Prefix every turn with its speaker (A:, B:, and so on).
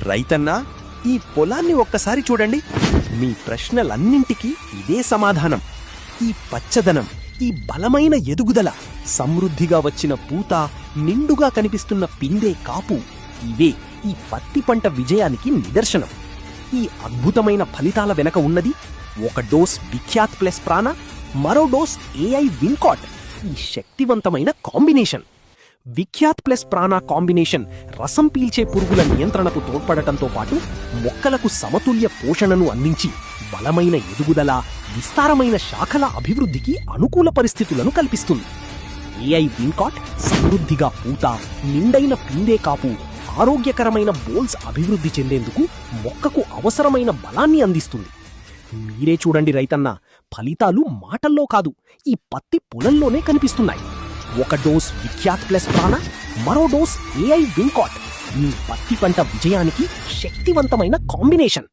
A: రైతన్నా, ఈ పొలాన్ని ఒక్కసారి చూడండి. మీ ప్రశ్నలన్నింటికీ ఇదే సమాధానం. ఈ పచ్చదనం, ఈ బలమైన ఎదుగుదల, సమృద్ధిగా వచ్చిన పూత, నిండుగా కనిపిస్తున్న పిందే కాపు, ఇవే ఈ పత్తి పంట విజయానికి నిదర్శనం. ఈ అద్భుతమైన ఫలితాల వెనక ఉన్నది ఒక డోస్ విఖ్యాత్ ప్లస్ ప్రాణ, మరో డోస్ AI విన్కాట్. ఈ శక్తివంతమైన కాంబినేషన్. విఖ్యాత్ ప్లస్ ప్రాణ కాంబినేషన్ రసం పీల్చే పురుగుల నియంత్రణకు తోడ్పడటంతో పాటు మొక్కలకు సమతుల్య పోషణను అందించి బలమైన ఎదుగుదల, విస్తారమైన శాఖల అభివృద్ధికి అనుకూల పరిస్థితులను కల్పిస్తుంది. AI విన్కాట్ సమృద్ధిగా పూత, నిండైన పిందే కాపు, ఆరోగ్యకరమైన బోల్స్ అభివృద్ధి చెందేందుకు మొక్కకు అవసరమైన బలాన్ని అందిస్తుంది. మీరే చూడండి రైతన్న, ఫలితాలు మాటల్లో కాదు, ఈ పత్తి పొలంలోనే కనిపిస్తున్నాయి. ఒక డోస్ విఖ్యాత్ ప్లస్ ప్రాణ, మరో డోస్ AI విన్కాట్, మీ పత్తి పంట విజయానికి శక్తివంతమైన కాంబినేషన్.